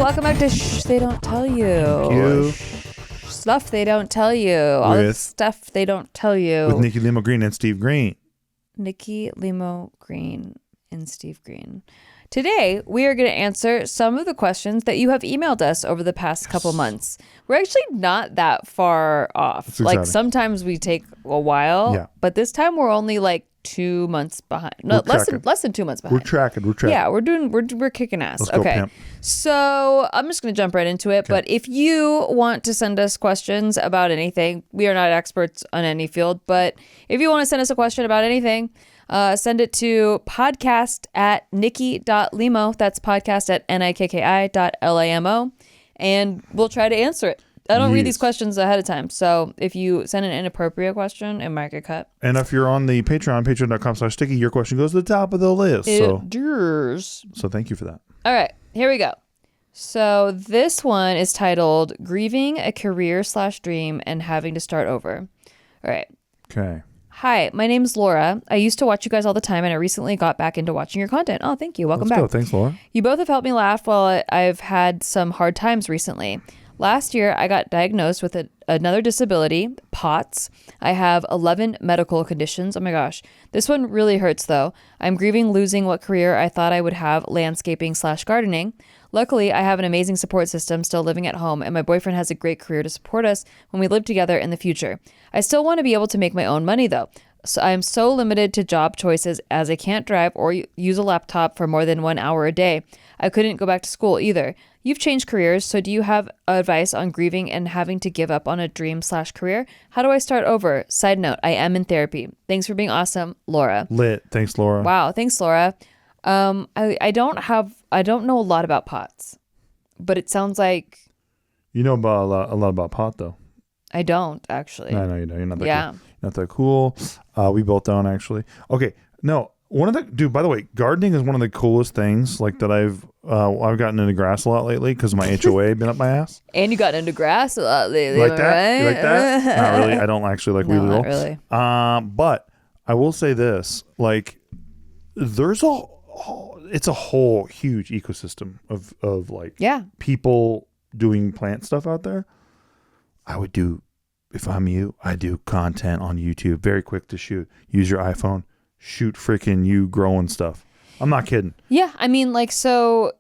welcome back to Shh, They Don't Tell You. Thank you. Stuff they don't tell you. All the stuff they don't tell you. With Nikki, Limo, Green, and Steve Green. Nikki, Limo, Green, and Steve Green. Today, we are going to answer some of the questions that you have emailed us over the past couple months. We're actually not that far off. Like sometimes we take a while, but this time we're only like 2 months behind. No, less than 2 months behind. We're tracking. Yeah, we're kicking ass. Let's go, pimp. So I'm just going to jump right into it. Okay. But if you want to send us questions about anything, we are not experts on any field, but if you want to send us a question about anything, send it to podcast@nikki.limo. That's podcast@nikki.lamo. And we'll try to answer it. I don't read these questions ahead of time. So if you send an inappropriate question, it might get cut. And if you're on the patreon.com/sticky, your question goes to the top of the list. So thank you for that. All right, here we go. So this one is titled Grieving a Career/Dream and Having to Start Over. All right. Okay. Hi, my name's Laura. I used to watch you guys all the time, and I recently got back into watching your content. Oh, thank you. Welcome back. Go. Thanks, Laura. You both have helped me laugh while I've had some hard times recently. Last year, I got diagnosed with another disability, POTS. I have 11 medical conditions. Oh my gosh. This one really hurts though. I'm grieving losing what career I thought I would have, landscaping/gardening. Luckily, I have an amazing support system still living at home, and my boyfriend has a great career to support us when we live together in the future. I still want to be able to make my own money though. So I'm so limited to job choices as I can't drive or use a laptop for more than 1 hour a day. I couldn't go back to school either. You've changed careers, so do you have advice on grieving and having to give up on a dream/career? How do I start over? Side note, I am in therapy. Thanks for being awesome, Laura. Lit. Thanks, Laura. Wow, thanks, Laura. I don't know a lot about POTS, but it sounds like you know about a lot about pot though. I don't actually. No, you don't. You're not that cool. Not that cool. We both don't actually. Okay. No. Dude, by the way, gardening is one of the coolest things like that I've gotten into grass a lot lately because my HOA been up my ass. And you got into grass a lot lately, like that? Right? You like that? Not really. I don't actually like weed at all. Not really. But I will say this, like it's a whole huge ecosystem of like people doing plant stuff out there. If I'm you, I do content on YouTube, very quick to shoot. Use your iPhone. Shoot freaking you growing stuff. I'm not kidding. Yeah, I mean, like, so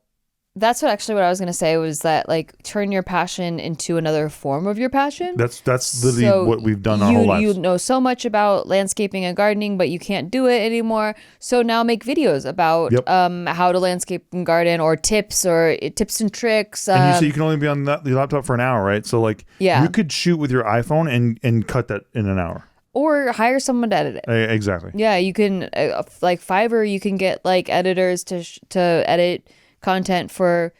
that's what I was going to say was that, like, turn your passion into another form of your passion. That's literally what we've done our whole lives. You know so much about landscaping and gardening, but you can't do it anymore. So now make videos about how to landscape and garden, or tips and tricks. And you say you can only be on the laptop for an hour, right? So, like, you could shoot with your iPhone and cut that in an hour. Or hire someone to edit it. Exactly. Yeah, you can, like Fiverr, you can get like editors to edit content for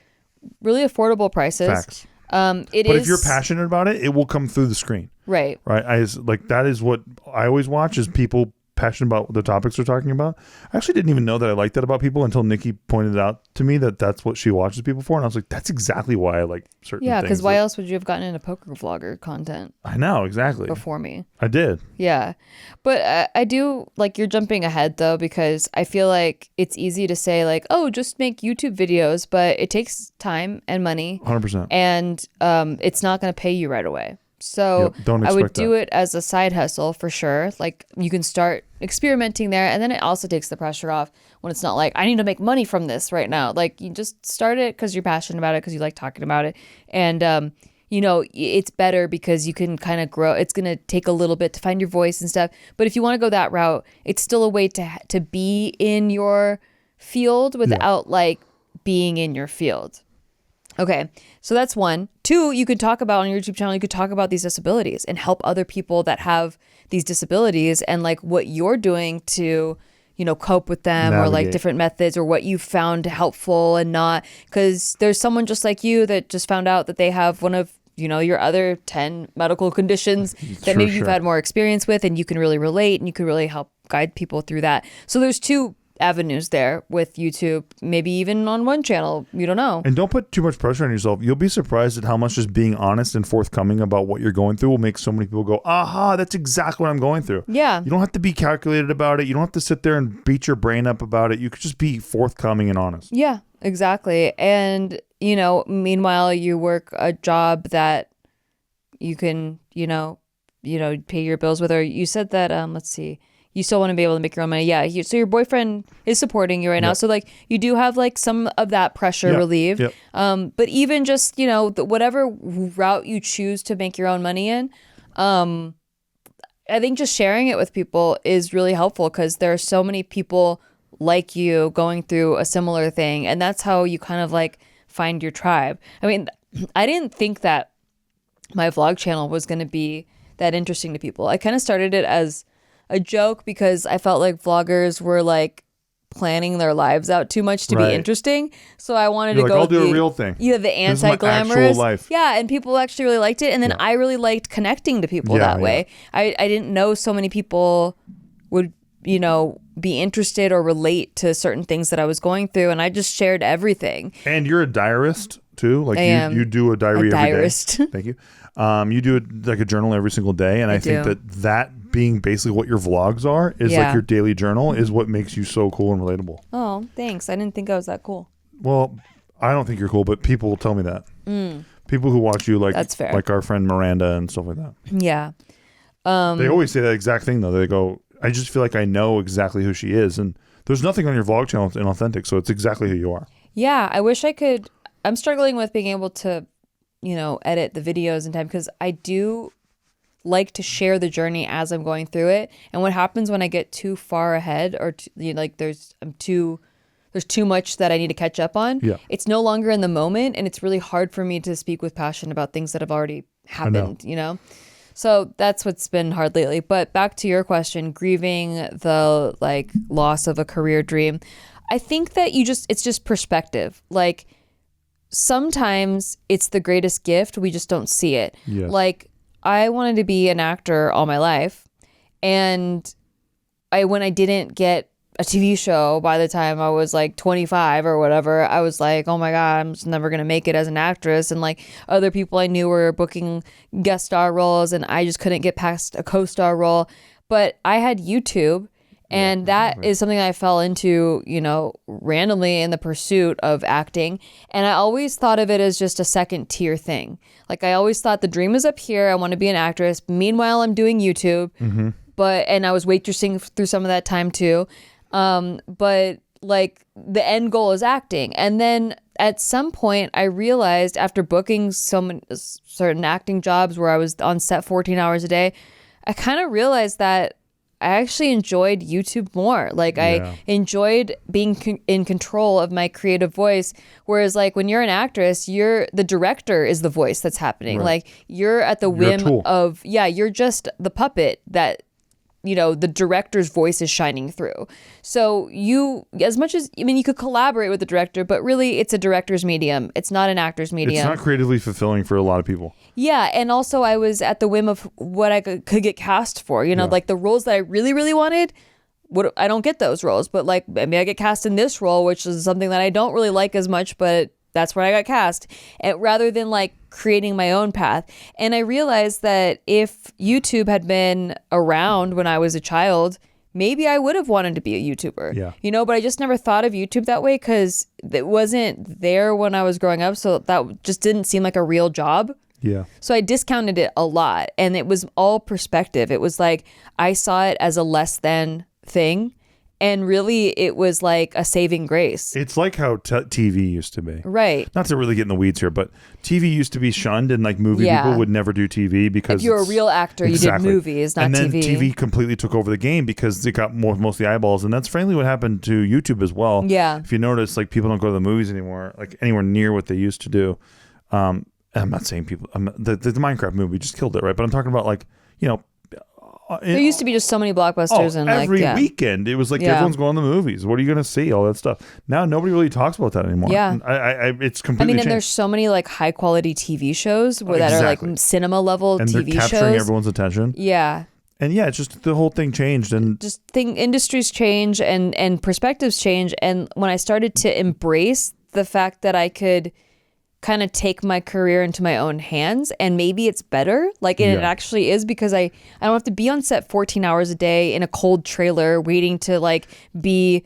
really affordable prices. Facts. But if you're passionate about it, it will come through the screen. Right. Right. That is what I always watch is people passionate about the topics they're talking about. I actually didn't even know that I liked that about people until Nikki pointed out to me that that's what she watches people for. And I was like, that's exactly why I like certain things. Yeah, because why else would you have gotten into poker vlogger content? I know, exactly. Before me. I did. Yeah. But I do, like, you're jumping ahead, though, because I feel like it's easy to say, like, oh, just make YouTube videos, but it takes time and money. 100%. And it's not going to pay you right away. So I would do it as a side hustle for sure. Like, you can start experimenting there, and then it also takes the pressure off when it's not like, I need to make money from this right now. Like, you just start it because you're passionate about it, because you like talking about it. And, it's better because you can kind of grow. It's going to take a little bit to find your voice and stuff. But if you want to go that route, it's still a way to be in your field without like being in your field. Okay, so that's one. Two, you could talk about on your YouTube channel, you could talk about these disabilities and help other people that have these disabilities and like what you're doing to, cope with them. Navigate. Or like different methods or what you found helpful and not. Because there's someone just like you that just found out that they have one of, your other 10 medical conditions that maybe you've had more experience with, and you can really relate and you can really help guide people through that. So there's two avenues there with YouTube, maybe even on one channel. You don't know. And don't put too much pressure on yourself. You'll be surprised at how much just being honest and forthcoming about what you're going through will make so many people go, aha, that's exactly what I'm going through. Yeah. You don't have to be calculated about it. You don't have to sit there and beat your brain up about it. You could just be forthcoming and honest. Yeah, exactly. And meanwhile you work a job that you can, pay your bills with. Or you said that, let's see, you still want to be able to make your own money. Yeah. So your boyfriend is supporting you right now. So like you do have like some of that pressure relieved. Yep. But even just, whatever route you choose to make your own money in, I think just sharing it with people is really helpful because there are so many people like you going through a similar thing. And that's how you kind of like find your tribe. I mean, I didn't think that my vlog channel was going to be that interesting to people. I kind of started it as a joke because I felt like vloggers were like planning their lives out too much to be interesting. So I wanted to go I'll do a real thing. Yeah, the anti-glamorous. Life. Yeah, and people actually really liked it. And then I really liked connecting to people that way. I didn't know so many people would, be interested or relate to certain things that I was going through. And I just shared everything. And you're a diarist too. Like you do a diary every day. Thank you. You do like a journal every single day. And I think that being basically what your vlogs are is like your daily journal is what makes you so cool and relatable. Oh, thanks. I didn't think I was that cool. Well, I don't think you're cool, but people will tell me that. People who watch you, that's fair. Like our friend Miranda and stuff like that. Yeah. They always say that exact thing though. They go, I just feel like I know exactly who she is. And there's nothing on your vlog channel that's inauthentic. So it's exactly who you are. Yeah. I wish I could. I'm struggling with being able to, edit the videos in time because I do like to share the journey as I'm going through it. And what happens when I get too far ahead or there's too much that I need to catch up on. Yeah. It's no longer in the moment. And it's really hard for me to speak with passion about things that have already happened, So that's what's been hard lately. But back to your question, grieving the like loss of a career dream. I think that it's just perspective. Like sometimes it's the greatest gift. We just don't see it. Yes. Like I wanted to be an actor all my life. And when I didn't get a TV show by the time I was like 25 or whatever, I was like, oh my God, I'm just never going to make it as an actress. And like other people I knew were booking guest star roles and I just couldn't get past a co-star role. But I had YouTube and that is something I fell into, randomly in the pursuit of acting. And I always thought of it as just a second tier thing. Like I always thought the dream is up here. I want to be an actress. Meanwhile, I'm doing YouTube. And I was waitressing through some of that time too. But like the end goal is acting. And then at some point I realized after booking certain acting jobs where I was on set 14 hours a day, I kind of realized that I actually enjoyed YouTube more. Like I enjoyed being in control of my creative voice. Whereas like when you're an actress, the director is the voice that's happening. Right. Like you're at the whim of, you're just the puppet that, the director's voice is shining through. So you could collaborate with the director, but really it's a director's medium. It's not an actor's medium. It's not creatively fulfilling for a lot of people. Yeah. And also I was at the whim of what I could get cast for, like the roles that I really, really wanted. I don't get those roles, but like maybe I get cast in this role, which is something that I don't really like as much, but that's where I got cast, and rather than like creating my own path. And I realized that if YouTube had been around when I was a child, maybe I would have wanted to be a YouTuber. Yeah. But I just never thought of YouTube that way because it wasn't there when I was growing up. So that just didn't seem like a real job. Yeah. So I discounted it a lot, and it was all perspective. It was like I saw it as a less than thing. And really, it was like a saving grace. It's like how TV used to be. Right. Not to really get in the weeds here, but TV used to be shunned, and like movie people would never do TV because if you're a real actor, you did movies, not TV. And then TV completely took over the game because it got most of the eyeballs, and that's frankly what happened to YouTube as well. Yeah. If you notice, like people don't go to the movies anymore, like anywhere near what they used to do. I'm not saying people. The Minecraft movie just killed it, right? But I'm talking about like there used to be just so many blockbusters and every weekend it was like everyone's going to the movies. What are you going to see? All that stuff. Now nobody really talks about that anymore. Yeah, it's completely. and there's so many like high quality TV shows that are like cinema level and TV they're capturing everyone's attention. Yeah, and it's just the whole thing changed, and just industries change and perspectives change. And when I started to embrace the fact that I could kind of take my career into my own hands, and maybe it's better, like it actually is, because I don't have to be on set 14 hours a day in a cold trailer waiting to like be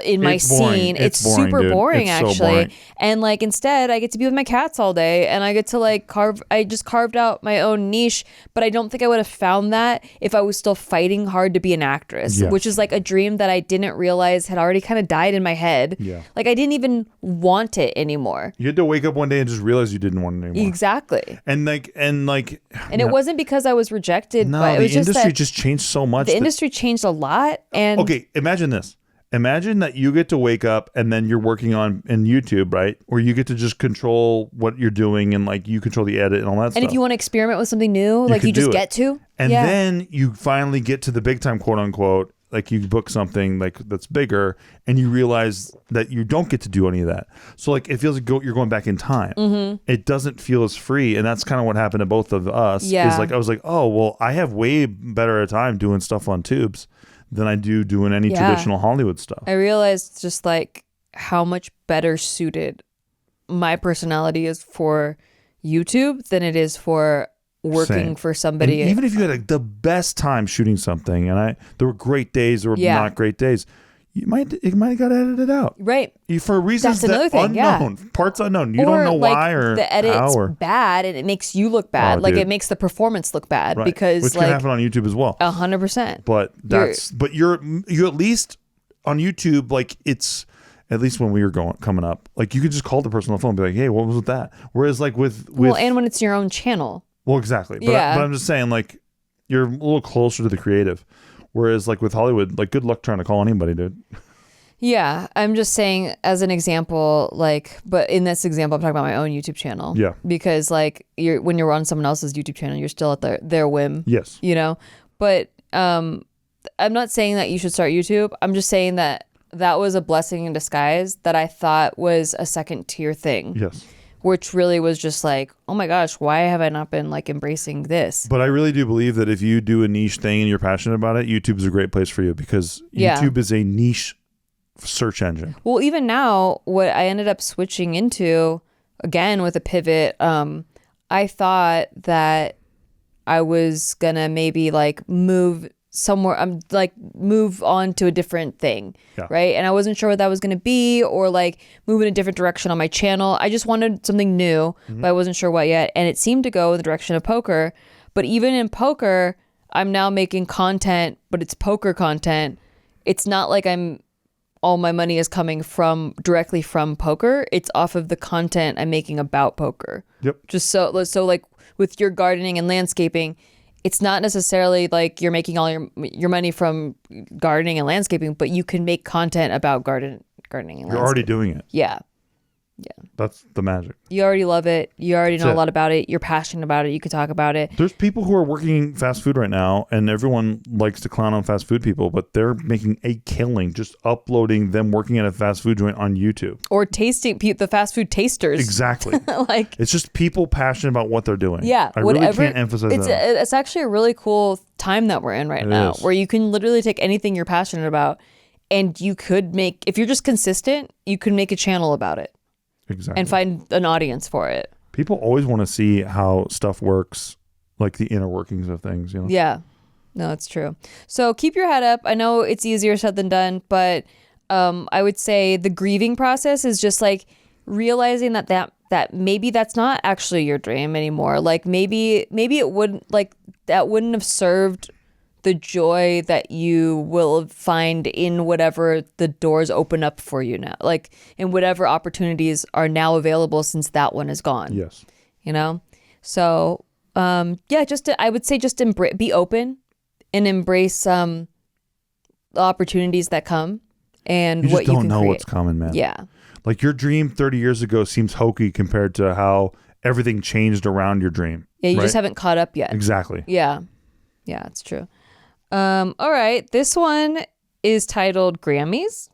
in my scene. It's boring, super boring, actually. So boring. And like instead I get to be with my cats all day, and I get to like I just carved out my own niche, but I don't think I would have found that if I was still fighting hard to be an actress, which is like a dream that I didn't realize had already kind of died in my head. Yeah. Like I didn't even want it anymore. You had to wake up one day and just realize you didn't want it anymore. Exactly. And it wasn't because I was rejected. No, but it was the industry just changed so much. The industry changed a lot. And okay, imagine this. Imagine that you get to wake up and then you're working on in YouTube, right? Where you get to just control what you're doing, and like you control the edit and all that stuff. And if you want to experiment with something new, like you just get to. And then you finally get to the big time, quote unquote, like you book something like that's bigger, and you realize that you don't get to do any of that. So like it feels like you're going back in time. Mm-hmm. It doesn't feel as free, and that's kind of what happened to both of us. Yeah. Is like I was like, oh well, I have way better a time doing stuff on tubes than I do doing any traditional Hollywood stuff. I realized just like how much better suited my personality is for YouTube than it is for working for somebody. And even if you had like the best time shooting something, and there were great days, there were not great days, it might have got edited out, right? For reasons that unknown, parts unknown. You don't know why, or the edit's bad, and it makes you look bad. Like it makes the performance look bad, because which can happen on YouTube as well. 100%. But you're at least on YouTube. Like it's at least when we were coming up, like you could just call the person on the phone and be like, "Hey, what was with that?" Whereas like with and when it's your own channel. Well, exactly. But I'm just saying, like you're a little closer to the creative. Whereas like with Hollywood, like good luck trying to call anybody, dude. Yeah, I'm just saying as an example, like, but in this example, I'm talking about my own YouTube channel. Yeah. Because like when you're on someone else's YouTube channel, you're still at their whim. Yes. You know, but I'm not saying that you should start YouTube. I'm just saying that was a blessing in disguise that I thought was a second tier thing. Yes. Which really was just like, oh my gosh, why have I not been like embracing this? But I really do believe that if you do a niche thing and you're passionate about it, YouTube is a great place for you, because YouTube is a niche search engine. Well, even now, what I ended up switching into, again with a pivot, I thought that I was gonna maybe like move somewhere, move on to a different thing, right? And I wasn't sure what that was going to be, or like move in a different direction on my channel. I just wanted something new, but I wasn't sure what yet. And it seemed to go in the direction of poker. But even in poker, I'm now making content, but it's poker content. It's not like all my money is coming directly from poker. It's off of the content I'm making about poker. Yep. Just so like with your gardening and landscaping, it's not necessarily like you're making all your money from gardening and landscaping, but you can make content about gardening and landscaping. You're already doing it. Yeah. That's the magic. You already love it. You already know a lot about it. You're passionate about it. You could talk about it. There's people who are working fast food right now, and everyone likes to clown on fast food people, but they're making a killing just uploading them working at a fast food joint on YouTube. Or tasting the fast food tasters. Exactly. Like it's just people passionate about what they're doing. Yeah. I really can't emphasize that. It's actually a really cool time that we're in right now, where you can literally take anything you're passionate about, and you could make, if you're just consistent, you can make a channel about it. Exactly. And find an audience for it. People always want to see how stuff works, like the inner workings of things, you know? Yeah. No, it's true. So keep your head up. I know it's easier said than done, but I would say the grieving process is just like realizing that maybe that's not actually your dream anymore. Like maybe it wouldn't, like that wouldn't have served the joy that you will find in whatever the doors open up for you now, like in whatever opportunities are now available since that one is gone. Yes. You know? So, I would say just be open and embrace the opportunities that come, and you just what you can don't know create. What's coming, man. Yeah. Like your dream 30 years ago seems hokey compared to how everything changed around your dream. Yeah. You just haven't caught up yet. Exactly. Yeah. Yeah, it's true. All right. This one is titled Grammys.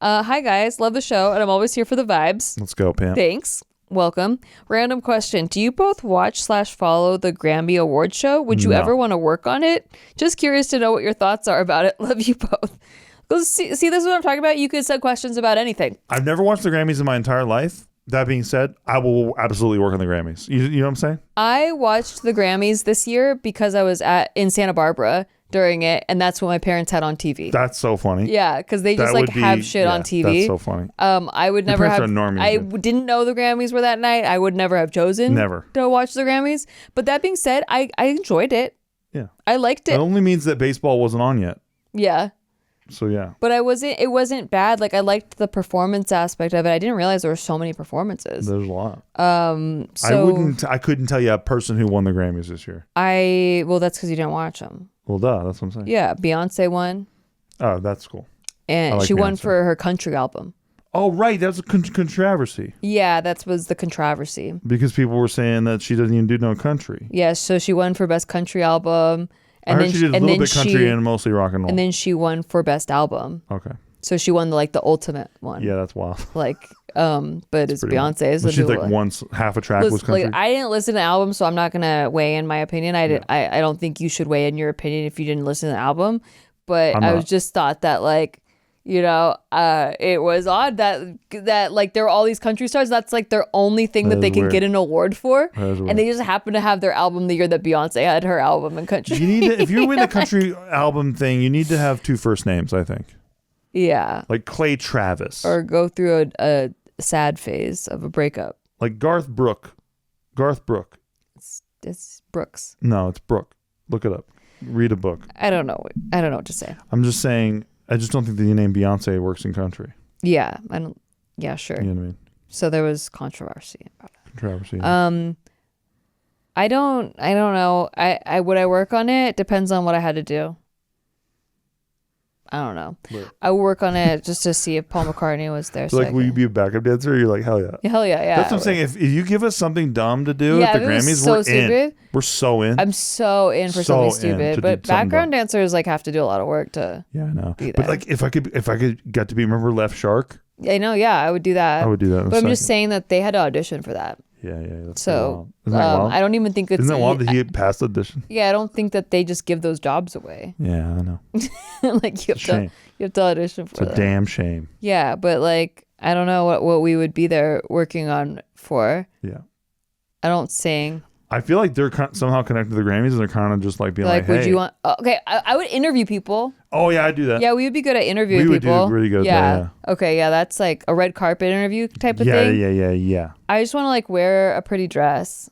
Hi guys, love the show, and I'm always here for the vibes. Let's go, Pam. Thanks. Welcome. Random question. Do you both watch/follow the Grammy Award show? Would you ever want to work on it? Just curious to know what your thoughts are about it. Love you both. Go see, this is what I'm talking about. You could send questions about anything. I've never watched the Grammys in my entire life. That being said, I will absolutely work on the Grammys. You know what I'm saying? I watched the Grammys this year because I was in Santa Barbara during it, and that's what my parents had on TV. That's so funny. Yeah, because they just like have shit on TV. That's so funny. I would never have. I didn't know the Grammys were that night. I would never have chosen to watch the Grammys. But that being said, I enjoyed it. Yeah, I liked it. It only means that baseball wasn't on yet. Yeah. So yeah. But it wasn't bad. Like I liked the performance aspect of it. I didn't realize there were so many performances. There's a lot. I couldn't tell you a person who won the Grammys this year. Well, that's because you didn't watch them. Well, duh, that's what I'm saying. Yeah, Beyonce won. Oh, that's cool. And she won for her country album. Oh, right. That was a controversy. Yeah, that was the controversy. Because people were saying that she doesn't even do no country. Yeah, so she won for Best Country Album. And then she did a little bit country and mostly rock and roll. And then she won for Best Album. Okay. So she won the ultimate one. Yeah, that's wild. But it's Beyonce. So she's once half a track was country. I didn't listen to the album, so I'm not gonna weigh in my opinion. I don't think you should weigh in your opinion if you didn't listen to the album. But I was just thought that it was odd that there were all these country stars. That's their only thing that they can get an award for, and they just happen to have their album the year that Beyonce had her album in country. You need to, if you win the country album thing, you need to have 2 first names, I think. Yeah, like Clay Travis, or go through a sad phase of a breakup. Like Garth Brooks. It's Brooks. No, it's Brooke. Look it up. Read a book. I don't know what to say. I'm just saying. I just don't think the name Beyonce works in country. Yeah, I don't. Yeah, sure. You know what I mean? So there was controversy about it. Controversy. I don't know. Would I work on it? Depends on what I had to do. I don't know. Right. I would work on it just to see if Paul McCartney was there. So will you be a backup dancer? You're like, hell yeah. Hell yeah, yeah. That's what I'm saying. If you give us something dumb to do at the Grammys, we're in. We're so in. I'm so in for something stupid. But background dancers have to do a lot of work to. Yeah, I know. But if I could get to be, remember Left Shark? I know. Yeah, I would do that. I would do that. But I'm just saying that they had to audition for that. Yeah. That's so I don't even think it's. Isn't that wild that he had passed audition? Yeah, I don't think that they just give those jobs away. Yeah, I know. You have to audition for. It's a damn shame. Yeah, but I don't know what we would be there working on for. Yeah. I don't sing. I feel like they're somehow connected to the Grammys, and they're kind of just being like, hey. Would you want? Okay, I would interview people. Oh yeah, I'd do that. Yeah, we would be good at interviewing people. We would do really good at that, yeah. Okay, yeah, that's like a red carpet interview type of thing. Yeah. I just want to wear a pretty dress.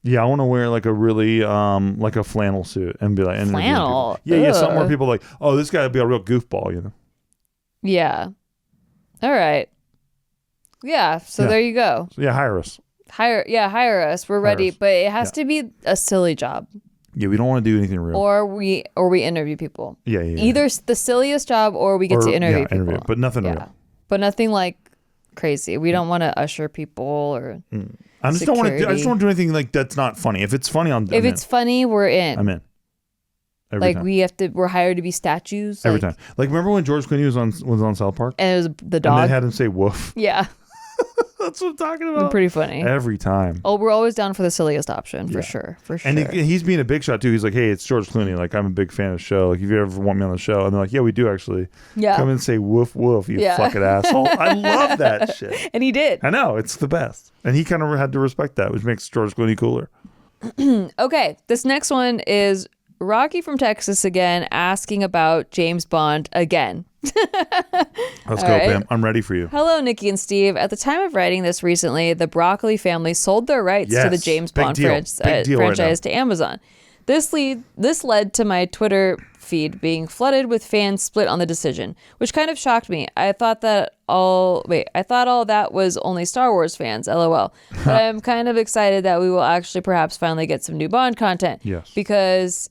Yeah, I want to wear a really a flannel suit and be like flannel. Yeah, something where people oh, this guy would be a real goofball, you know. Yeah. All right. Yeah. So there you go. So hire us. Hire us. We're ready, but it has to be a silly job. Yeah, we don't want to do anything real. Or we interview people. Yeah. Either the silliest job or we get to interview people. But nothing real. But nothing crazy. We don't want to usher people or. I just don't want to do anything that's not funny. If it's funny, I'm it's funny, we're in. I'm in. Every time. We're hired to be statues. Every time. Remember when George Clooney was on South Park? And it was the dog. And they had him say woof. Yeah. That's what I'm talking about. Pretty funny. Every time. Oh, we're always down for the silliest option, for sure. And he's being a big shot too. He's like, hey, it's George Clooney. I'm a big fan of the show. If you ever want me on the show. And they're like, yeah, we do actually. Yeah. Come and say woof woof, you fucking asshole. I love that shit. And he did. I know. It's the best. And he kind of had to respect that, which makes George Clooney cooler. Okay. This next one is Rocky from Texas again, asking about James Bond again. Let's go, Pam. I'm ready for you. Hello, Nikki and Steve. At the time of writing this recently, the Broccoli family sold their rights to the James Bond franchise to Amazon. This led to my Twitter feed being flooded with fans split on the decision, which kind of shocked me. I thought all that was only Star Wars fans, LOL. But I'm kind of excited that we will actually perhaps finally get some new Bond content. Yes. Because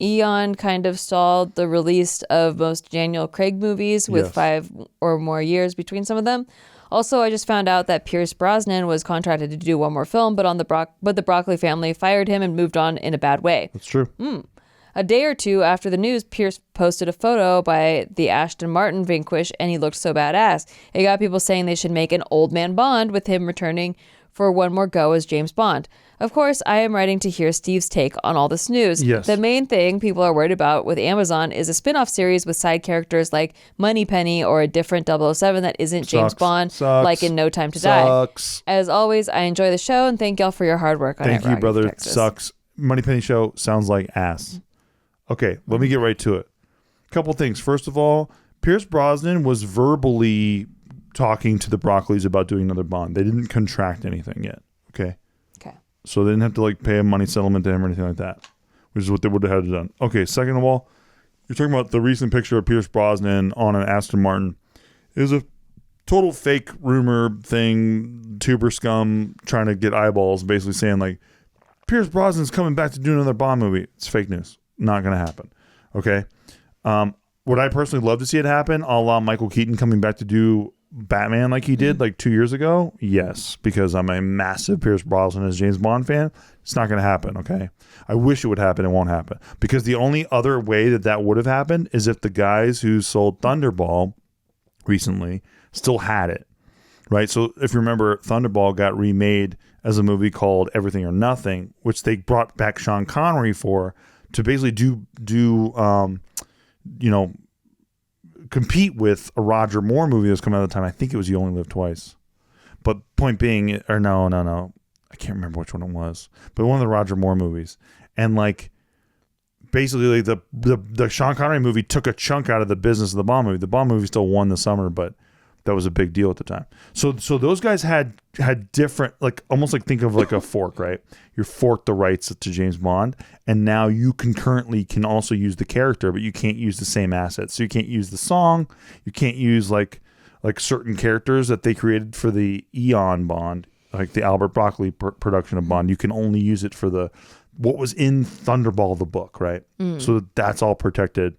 Eon kind of stalled the release of most Daniel Craig movies with 5 or more years between some of them. Also, I just found out that Pierce Brosnan was contracted to do one more film, but the Broccoli family fired him and moved on in a bad way. That's true. A day or two after the news, Pierce posted a photo by the Aston Martin Vanquish, and he looked so badass. It got people saying they should make an old man Bond with him returning for one more go as James Bond. Of course, I am writing to hear Steve's take on all this news. Yes. The main thing people are worried about with Amazon is a spin-off series with side characters like Moneypenny or a different 007 that isn't James Bond, like in No Time to Die. As always, I enjoy the show and thank y'all for your hard work on it. Thank you, brother. Texas. Sucks. Moneypenny show sounds like ass. Okay, let me get right to it. Couple things. First of all, Pierce Brosnan was verbally talking to the Broccoli's about doing another Bond. They didn't contract anything yet. Okay. So they didn't have to like pay a money settlement to him or anything like that, which is what they would have had to done. Okay. Second of all, you're talking about the recent picture of Pierce Brosnan on an Aston Martin. It was a total fake rumor thing, tuber scum trying to get eyeballs, basically saying like Pierce Brosnan's coming back to do another Bond movie. It's fake news. Not going to happen. Okay. Would I personally love to see it happen? A la Michael Keaton coming back to do Batman like he did like 2 years ago? Yes, because I'm a massive Pierce Brosnan as James Bond fan. It's not going to happen, okay? I wish it would happen. It won't happen. Because the only other way that would have happened is if the guys who sold Thunderball recently still had it, right? So if you remember, Thunderball got remade as a movie called Everything or Nothing, which they brought back Sean Connery for to basically compete with a Roger Moore movie that was coming out at the time. I think it was You Only Live Twice. But point being, or no. I can't remember which one it was. But one of the Roger Moore movies. And like basically like the Sean Connery movie took a chunk out of the business of the Bond movie. The Bond movie still won the summer, but that was a big deal at the time. So those guys had different, like almost like think of like a fork, right? You forked the rights to James Bond, and now you concurrently can also use the character, but you can't use the same assets. So you can't use the song, you can't use like certain characters that they created for the Eon Bond, like the Albert Broccoli production of Bond. You can only use it for what was in Thunderball, the book, right? So that's all protected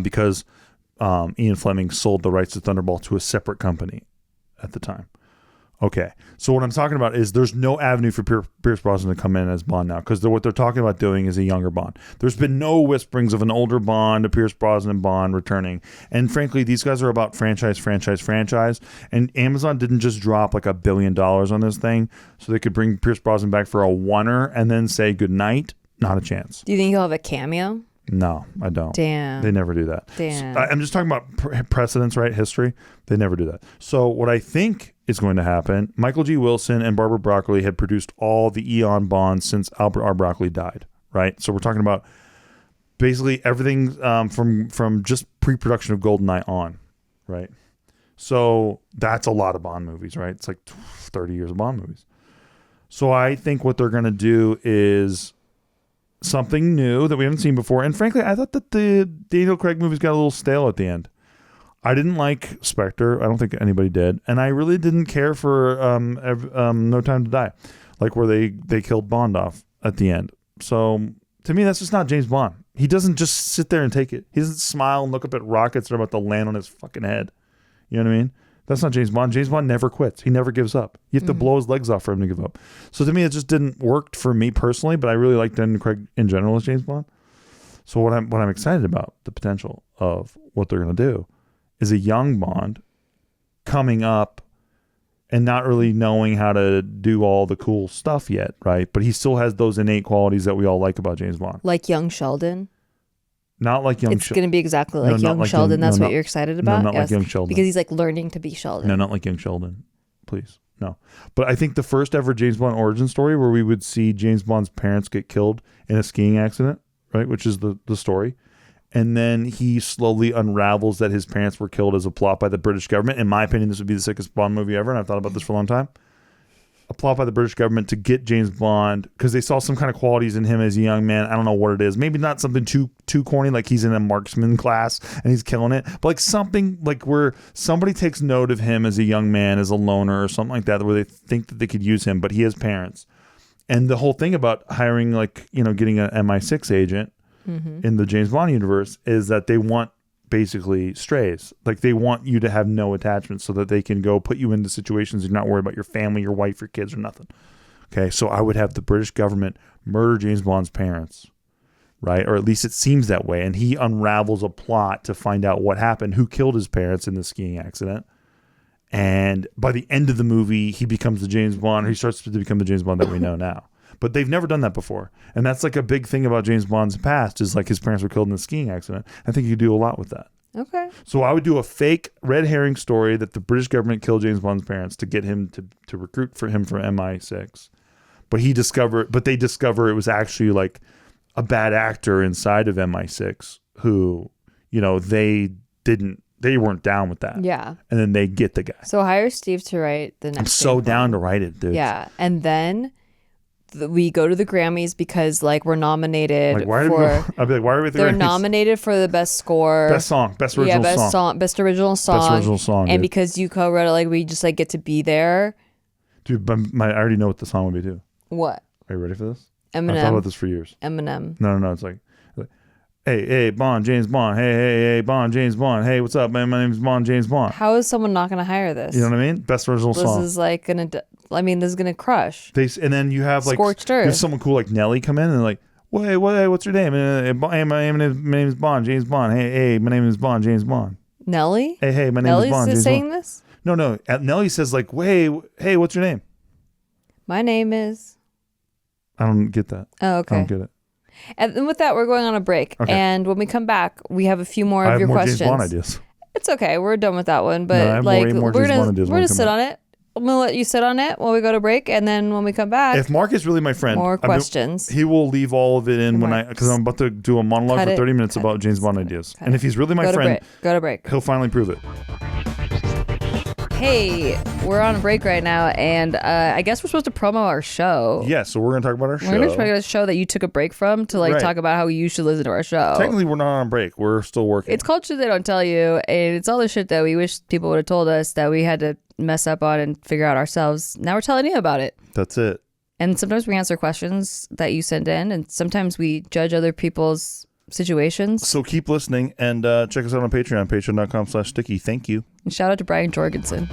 because Ian Fleming sold the rights to Thunderball to a separate company at the time. Okay, so what I'm talking about is there's no avenue for Pierce Brosnan to come in as Bond now, because what they're talking about doing is a younger Bond. There's been no whisperings of an older Bond, a Pierce Brosnan Bond returning. And frankly, these guys are about franchise. And Amazon didn't just drop like $1 billion on this thing so they could bring Pierce Brosnan back for a oneer and then say goodnight. Not a chance. Do you think he'll have a cameo? No, I don't. Damn. They never do that. Damn. So, I'm just talking about precedents, right? History. They never do that. So what I think is going to happen, Michael G. Wilson and Barbara Broccoli had produced all the Eon Bonds since Albert R. Broccoli died, right? So we're talking about basically everything from just pre-production of GoldenEye on, right? So that's a lot of Bond movies, right? It's like 30 years of Bond movies. So I think what they're going to do is something new that we haven't seen before. And frankly, I thought that the Daniel Craig movies got a little stale at the end. I didn't like Spectre. I don't think anybody did. And I really didn't care for No Time to Die, like where they killed Bond off at the end. So to me, that's just not James Bond. He doesn't just sit there and take it. He doesn't smile and look up at rockets that are about to land on his fucking head. You know what I mean? That's not James Bond. James Bond never quits. He never gives up. You have to blow his legs off for him to give up. So to me, it just didn't work for me personally, but I really like Daniel Craig in general as James Bond. So what I'm excited about, the potential of what they're going to do, is a young Bond coming up and not really knowing how to do all the cool stuff yet, right? But he still has those innate qualities that we all like about James Bond. Like young Sheldon? Not like young Sheldon. It's going to be exactly like young Sheldon. That's what you're excited about? No, not like young Sheldon. Because he's like learning to be Sheldon. No, not like young Sheldon. Please. No. But I think the first ever James Bond origin story where we would see James Bond's parents get killed in a skiing accident, right? Which is the story. And then he slowly unravels that his parents were killed as a plot by the British government. In my opinion, this would be the sickest Bond movie ever. And I've thought about this for a long time. A plot by the British government to get James Bond because they saw some kind of qualities in him as a young man. I don't know what it is. Maybe not something too corny, like he's in a marksman class and he's killing it, but like something like where somebody takes note of him as a young man, as a loner or something like that, where they think that they could use him, but he has parents. And the whole thing about hiring, like, you know, getting an MI6 agent in the James Bond universe is that they want basically strays. Like they want you to have no attachment so that they can go put you into situations you're not worried about your family, your wife, your kids, or nothing. Okay, so I would have the British government murder James Bond's parents, right? Or at least it seems that way. And he unravels a plot to find out what happened, who killed his parents in the skiing accident. And by the end of the movie, he becomes the James Bond, or he starts to become the James Bond that we know now. But they've never done that before. And that's like a big thing about James Bond's past is like his parents were killed in a skiing accident. I think you could do a lot with that. Okay. So I would do a fake red herring story that the British government killed James Bond's parents to get him to recruit for him for MI6. But they discover it was actually like a bad actor inside of MI6 who, you know, they weren't down with that. Yeah. And then they get the guy. So hire Steve to write the next. I'm so down to write it, dude. Yeah. And then we go to the Grammys because like we're nominated I'd be like, why are we at the they're Grammys? nominated for the best score. Best song. Best original song. Best original song. Best original song. And because you co-wrote it, like we just like get to be there. Dude, I already know what the song would be too. What? Are you ready for this? Eminem. I've thought about this for years. Eminem. No. It's like, hey, Bond, James Bond. Hey, Bond, James Bond. Hey, what's up, man? My name's Bond, James Bond. How is someone not going to hire this? You know what I mean? Best original song. This is like going to, this is going to crush. And then you have like, Scorched Earth. You have someone cool like Nelly come in and like, hey, what's your name? Hey, my name is Bond, James Bond. Hey, my name is Bond, James Bond. Nelly? Hey, my name is Bond, James Bond. Nelly's saying this? No. Nelly says like, hey, what's your name? My name is... I don't get that. Oh, okay. I don't get it. And with that, we're going on a break. Okay. And when we come back, we have a few more of your questions. James Bond ideas. It's okay. We're done with that one. But we're gonna sit on it. I'm gonna let you sit on it while we go to break, and then when we come back, if Mark is really my friend, more questions. He will leave all of it in because I'm about to do a monologue for 30 minutes about James Bond ideas. And if he's really my friend, go to break. He'll finally prove it. Hey, we're on a break right now, and I guess we're supposed to promo our show. Yeah, so we're going to talk about our show. We're going to talk about a show that you took a break from to talk about how you should listen to our show. Technically, we're not on break. We're still working. It's called Shit They Don't Tell You, and it's all the shit that we wish people would have told us that we had to mess up on and figure out ourselves. Now we're telling you about it. That's it. And sometimes we answer questions that you send in, and sometimes we judge other people's situations. So keep listening and check us out on Patreon, patreon.com/sticky. Thank you. And shout out to Brian Jorgensen.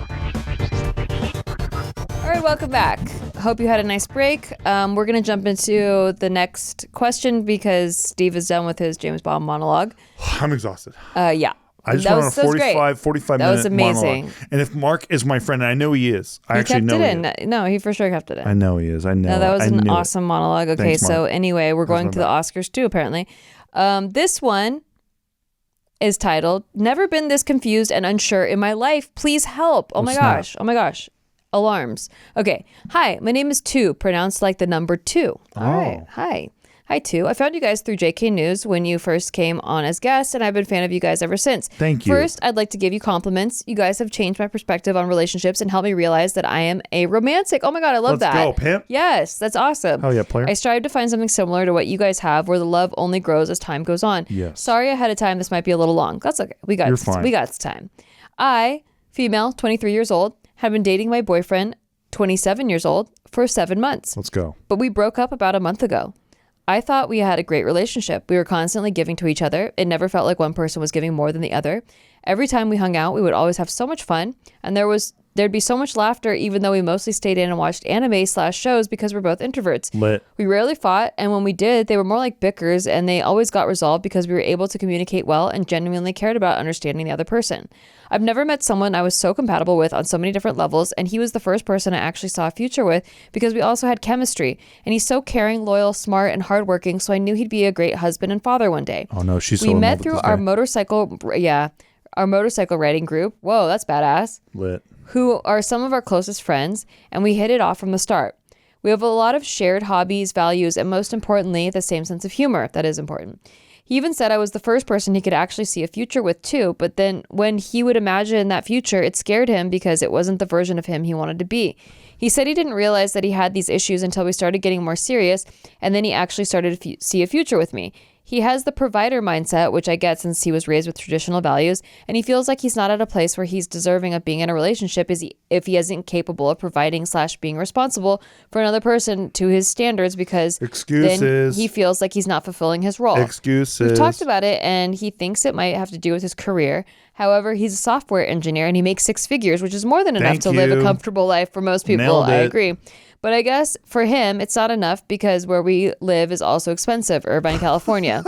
All right, welcome back. Hope you had a nice break. We're going to jump into the next question because Steve is done with his James Bond monologue. I'm exhausted. Yeah. I just went on a 45 minute That was amazing. monologue. And if Mark is my friend, and I know he is. I actually know he is. No, he for sure kept it in. I know he is. I know. No, that was an awesome monologue. Okay, Thanks, so anyway, we're going to the Oscars too, apparently. This one is titled, Never Been This Confused and Unsure in My Life. Please help. Oh my gosh. Alarms. Okay. Hi, my name is Two, pronounced like the number 2. All right. Hi, Two. I found you guys through JK News when you first came on as guests, and I've been a fan of you guys ever since. Thank you. First, I'd like to give you compliments. You guys have changed my perspective on relationships and helped me realize that I am a romantic. Oh my God, I love that. Let's go, pimp. Yes, that's awesome. Oh yeah, player. I strive to find something similar to what you guys have, where the love only grows as time goes on. Yes. Sorry ahead of time, this might be a little long. That's okay. We got time. I, female, 23 years old, have been dating my boyfriend, 27 years old, for 7 months. Let's go. But we broke up about a month ago. I thought we had a great relationship. We were constantly giving to each other. It never felt like one person was giving more than the other. Every time we hung out, we would always have so much fun. And there'd be so much laughter, even though we mostly stayed in and watched anime/shows because we're both introverts. Lit. We rarely fought. And when we did, they were more like bickers, and they always got resolved because we were able to communicate well and genuinely cared about understanding the other person. I've never met someone I was so compatible with on so many different levels, and he was the first person I actually saw a future with because we also had chemistry. And he's so caring, loyal, smart, and hardworking, so I knew he'd be a great husband and father one day. Oh no, she's so We met through our motorcycle riding group. Whoa, that's badass. Lit. Who are some of our closest friends, and we hit it off from the start. We have a lot of shared hobbies, values, and most importantly, the same sense of humor. That is important. He even said I was the first person he could actually see a future with too, but then when he would imagine that future, it scared him because it wasn't the version of him he wanted to be. He said he didn't realize that he had these issues until we started getting more serious, and then he actually started to see a future with me. He has the provider mindset, which I get since he was raised with traditional values, and he feels like he's not at a place where he's deserving of being in a relationship if he isn't capable of providing/being responsible for another person to his standards, because then he feels like he's not fulfilling his role. Excuses. We've talked about it, and he thinks it might have to do with his career. However, he's a software engineer, and he makes 6 figures, which is more than enough to live a comfortable life for most people. I agree. But I guess for him, it's not enough because where we live is also expensive, Irvine, California.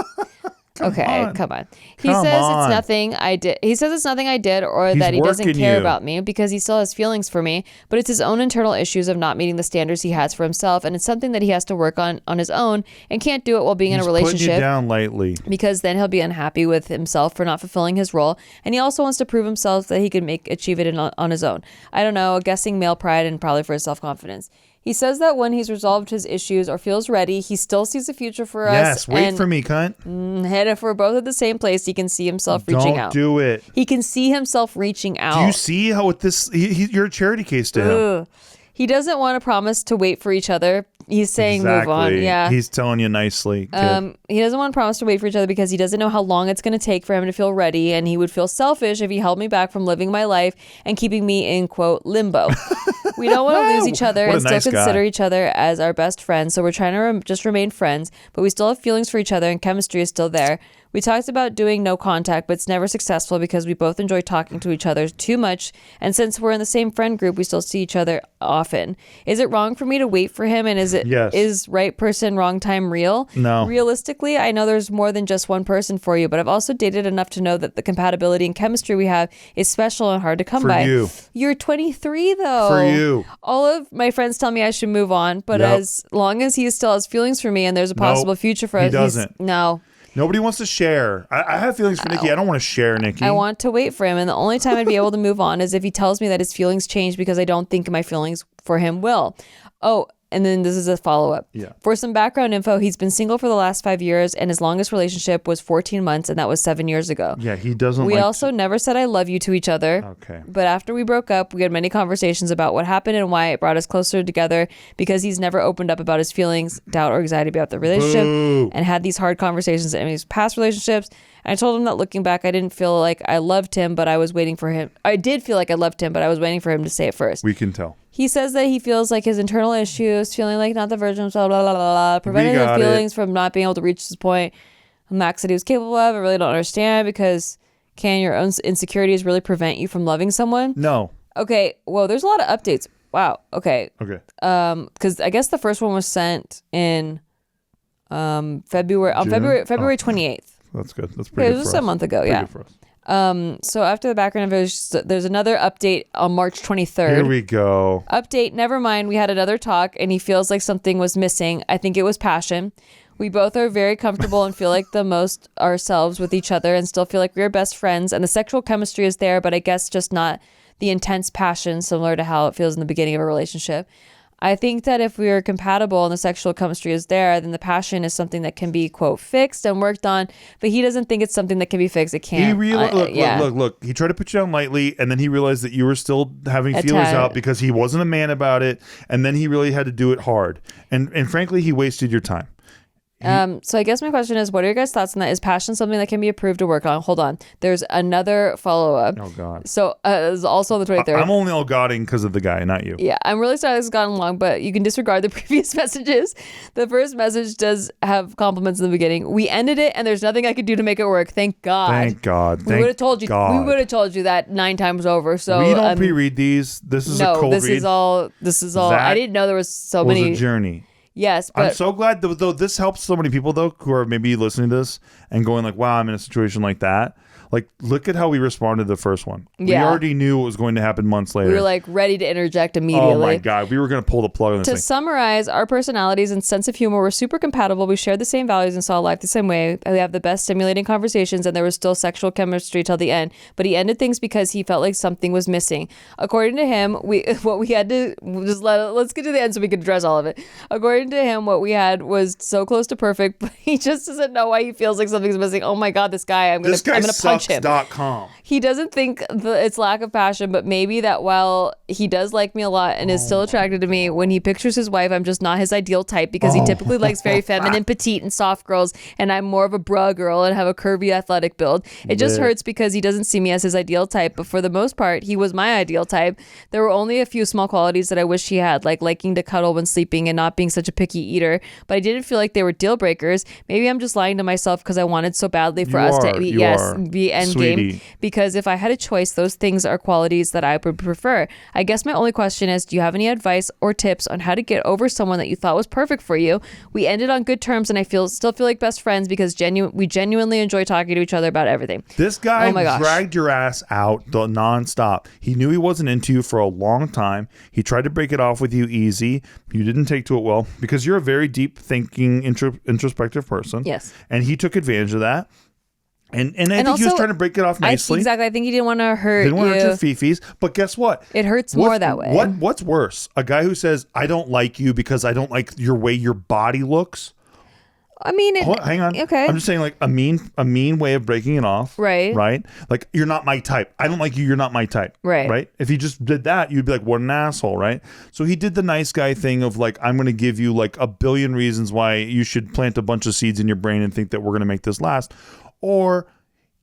Come on. He says it's nothing I did. He says it's nothing I did, or that he doesn't care about me because he still has feelings for me. But it's his own internal issues of not meeting the standards he has for himself, and it's something that he has to work on his own and can't do it while being in a relationship. Putting you down lightly. Because then he'll be unhappy with himself for not fulfilling his role, and he also wants to prove himself that he can achieve it on his own. I don't know, guessing male pride and probably for his self-confidence. He says that when he's resolved his issues or feels ready, he still sees a future for us. Yes, wait for me, cunt. And if we're both at the same place, he can see himself reaching out. Don't do it. He can see himself reaching out. Do you see how with this, you're a charity case to him. Ugh. He doesn't want to promise to wait for each other. He's saying move on. Yeah. He's telling you nicely. Kid. He doesn't want to promise to wait for each other because he doesn't know how long it's going to take for him to feel ready, and he would feel selfish if he held me back from living my life and keeping me in, quote, limbo. We don't want to lose each other and still consider each other as our best friends, so we're trying to just remain friends, but we still have feelings for each other and chemistry is still there. We talked about doing no contact, but it's never successful because we both enjoy talking to each other too much, and since we're in the same friend group, we still see each other often. Is it wrong for me to wait for him, and is right person, wrong time real? No. Realistically, I know there's more than just one person for you, but I've also dated enough to know that the compatibility and chemistry we have is special and hard to come by. You. You're 23 though. For you. All of my friends tell me I should move on, but as long as he still has feelings for me and there's a possible future for us, he doesn't. No. Nobody wants to share. I have feelings for Nikki. I don't want to share Nikki. I want to wait for him, and the only time I'd be able to move on is if he tells me that his feelings changed because I don't think my feelings for him will. Oh, and then this is a follow-up. Yeah. For some background info, he's been single for the last 5 years, and his longest relationship was 14 months, and that was 7 years ago. Yeah, he doesn't We also never said I love you to each other. Okay. But after we broke up, we had many conversations about what happened and why it brought us closer together because he's never opened up about his feelings, doubt, or anxiety about the relationship and had these hard conversations in his past relationships. And I told him that looking back, I didn't feel like I loved him, but I was waiting for him. I did feel like I loved him, but I was waiting for him to say it first. We can tell. He says that he feels like his internal issues, feeling like not the virgin, blah, blah, blah, blah, blah, preventing his feelings from not being able to reach this point. Max said he was capable of. I really don't understand because can your own insecurities really prevent you from loving someone? No. Okay. Whoa, there's a lot of updates. Wow. Okay. Okay. Because I guess the first one was sent in February 28th. That's good. That's pretty good. It was just a month ago. Yeah. So after the background info, there's another update on March 23rd. Here we go. Update, never mind. We had another talk and he feels like something was missing. I think it was passion. We both are very comfortable and feel like the most ourselves with each other and still feel like we're best friends. And the sexual chemistry is there, but I guess just not the intense passion similar to how it feels in the beginning of a relationship. I think that if we are compatible and the sexual chemistry is there, then the passion is something that can be, quote, fixed and worked on. But he doesn't think it's something that can be fixed. It can't. Look. He tried to put you down lightly, and then he realized that you were still having feelers out because he wasn't a man about it. And then he really had to do it hard. And frankly, he wasted your time. So I guess my question is, what are your guys' thoughts on that? Is passion something that can be approved or worked on? Hold on. There's another follow-up. Oh, God. So it's also on the 23rd. I'm only all godding because of the guy, not you. Yeah, I'm really sorry this has gotten long, but you can disregard the previous messages. The first message does have compliments in the beginning. We ended it, and there's nothing I could do to make it work. Thank God. Thank God. We would have told you. We would have told you that 9 times over. So we don't pre-read these. This is a cold read. This is all. I didn't know there was so many. It was a journey. Yes, but I'm so glad though this helps so many people though who are maybe listening to this and going like, wow, I'm in a situation like that. Like, look at how we responded to the first one. Yeah. We already knew what was going to happen months later. We were like ready to interject immediately. Oh my God. We were going to pull the plug on this thing. To summarize, our personalities and sense of humor were super compatible. We shared the same values and saw life the same way. We have the best stimulating conversations and there was still sexual chemistry till the end. But he ended things because he felt like something was missing. According to him, let's get to the end so we can address all of it. According to him, what we had was so close to perfect, but he just doesn't know why he feels like something's missing. Oh my God, this guy, I'm going to punch him. He doesn't think it's lack of passion, but maybe that while he does like me a lot and is still attracted to me, when he pictures his wife, I'm just not his ideal type because he typically likes very feminine, petite, and soft girls, and I'm more of a bra girl and have a curvy, athletic build. It just hurts because he doesn't see me as his ideal type, but for the most part, he was my ideal type. There were only a few small qualities that I wish he had, like liking to cuddle when sleeping and not being such a picky eater, but I didn't feel like they were deal breakers. Maybe I'm just lying to myself because I wanted so badly for us to be endgame. Because if I had a choice, those things are qualities that I would prefer. I guess my only question is, do you have any advice or tips on how to get over someone that you thought was perfect for you? We ended on good terms and I still feel like best friends because we genuinely enjoy talking to each other about everything. This guy dragged your ass out nonstop. He knew he wasn't into you for a long time. He tried to break it off with you easy. You didn't take to it well because you're a very deep thinking, introspective person. Yes. And he took advantage of that. And I think he was trying to break it off nicely. Exactly. I think he didn't want to hurt you. Didn't want to hurt your fifis. But guess what? It hurts more that way. What's worse? A guy who says, I don't like you because I don't like your way your body looks? I mean, hang on. Okay. I'm just saying, like, a mean way of breaking it off. Right. Right. Like, you're not my type. I don't like you. You're not my type. Right. Right. If he just did that, you'd be like, what an asshole. Right. So he did the nice guy thing of like, I'm going to give you like a billion reasons why you should plant a bunch of seeds in your brain and think that we're going to make this last. Or,